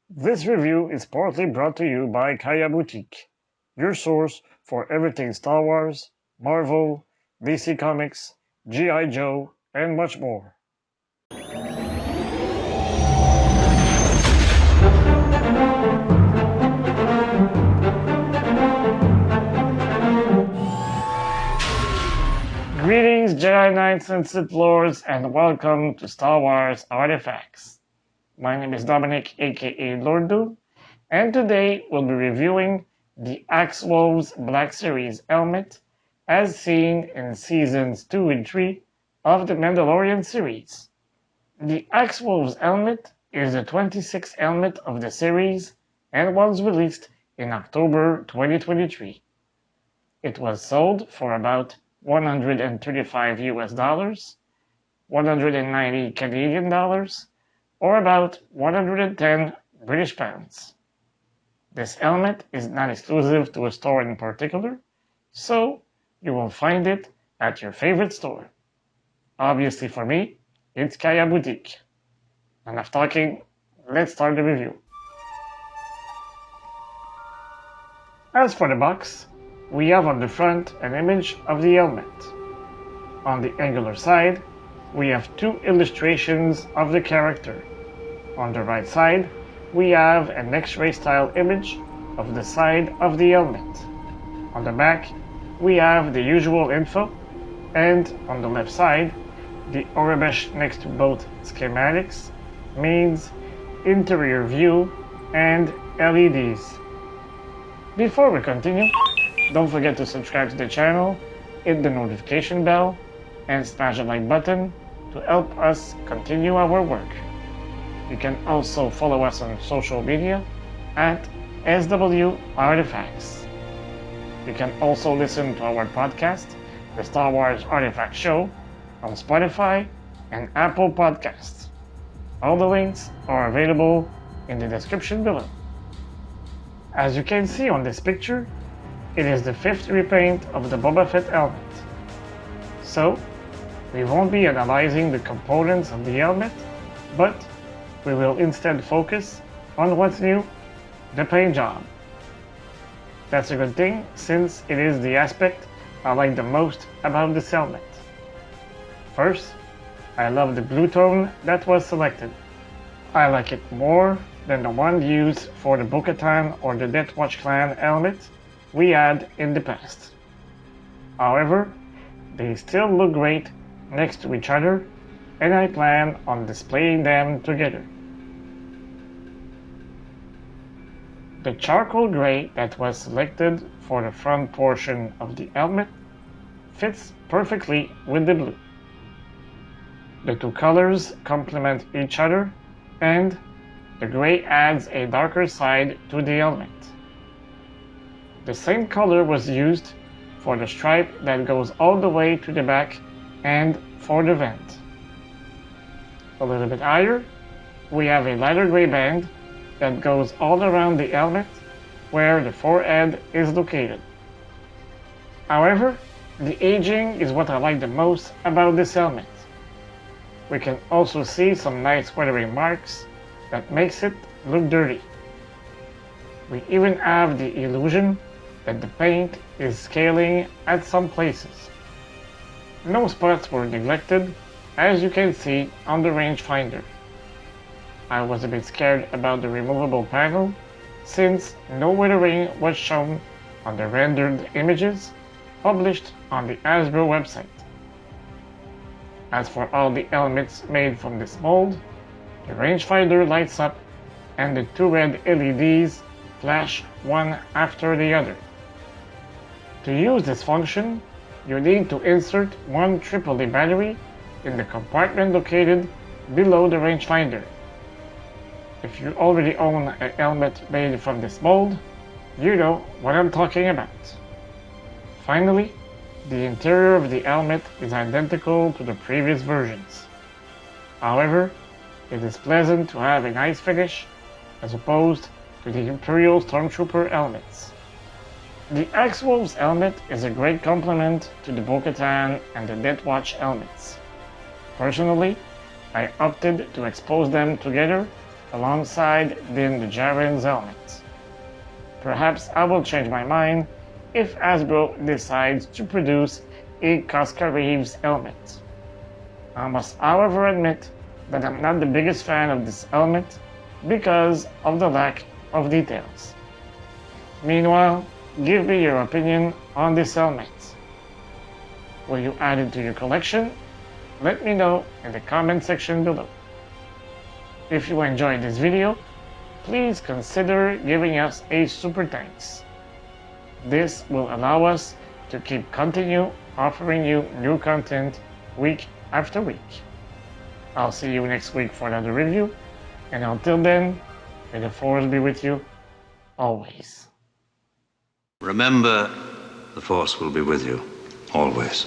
This review is partly brought to you by Kaya Boutique, your source for everything Star Wars, Marvel, DC Comics, G.I. Joe, and much more. Greetings, Jedi Knights and Sith Lords, and welcome to Star Wars Artifacts. My name is Dominic, aka Lordu, and today we'll be reviewing the Axe Woves Black Series helmet as seen in Seasons 2 and 3 of the Mandalorian series. The Axe Woves helmet is the 26th helmet of the series and was released in October 2023. It was sold for about $135 US, 190 Canadian dollars, or about 110 British pounds. This helmet is not exclusive to a store in particular, so you will find it at your favorite store. Obviously for me, it's Kaya Boutique. Enough talking, let's start the review. As for the box, we have on the front an image of the helmet. On the angular side, we have two illustrations of the character. On the right side, we have an X-ray style image of the side of the helmet. On the back, we have the usual info, and on the left side, the Aurebesh next to both schematics means interior view and LEDs. Before we continue, don't forget to subscribe to the channel, hit the notification bell, and smash the like button to help us continue our work. You can also follow us on social media at SW Artefacts. You can also listen to our podcast, the Star Wars Artifact Show, on Spotify and Apple Podcasts. All the links are available in the description below. As you can see on this picture, it is the 5th repaint of the Boba Fett helmet. So, we won't be analyzing the components of the helmet, but we will instead focus on what's new, the paint job. That's a good thing, since it is the aspect I like the most about this helmet. First, I love the blue tone that was selected. I like it more than the one used for the Bo-Katan or the Death Watch clan helmet we had in the past. However, they still look great next to each other, and I plan on displaying them together. The charcoal gray that was selected for the front portion of the helmet fits perfectly with the blue. The two colors complement each other, and the gray adds a darker side to the helmet. The same color was used for the stripe that goes all the way to the back and for the vent. A little bit higher, we have a lighter gray band that goes all around the helmet where the forehead is located. However, the aging is what I like the most about this helmet. We can also see some nice weathering marks that makes it look dirty. We even have the illusion that the paint is scaling at some places. No spots were neglected, as you can see on the rangefinder. I was a bit scared about the removable panel, since no weathering was shown on the rendered images published on the Hasbro website. As for all the helmets made from this mold, the rangefinder lights up and the two red LEDs flash one after the other. To use this function, you need to insert one AAA battery in the compartment located below the rangefinder. If you already own a helmet made from this mold, you know what I'm talking about. Finally, the interior of the helmet is identical to the previous versions. However, it is pleasant to have a nice finish as opposed to the Imperial Stormtrooper helmets. The Axe Woves helmet is a great complement to the Bo-Katan and the Death Watch helmets. Personally, I opted to expose them together alongside Din Djarin's helmet. Perhaps I will change my mind if Hasbro decides to produce a Casca Reeves helmet. I must however admit that I'm not the biggest fan of this helmet because of the lack of details. Meanwhile, give me your opinion on this helmet. Will you add it to your collection? Let me know in the comment section below. If you enjoyed this video, please consider giving us a super thanks. This will allow us to continue offering you new content week after week. I'll see you next week for another review, and until then, may the Force be with you always. Remember, the Force will be with you always.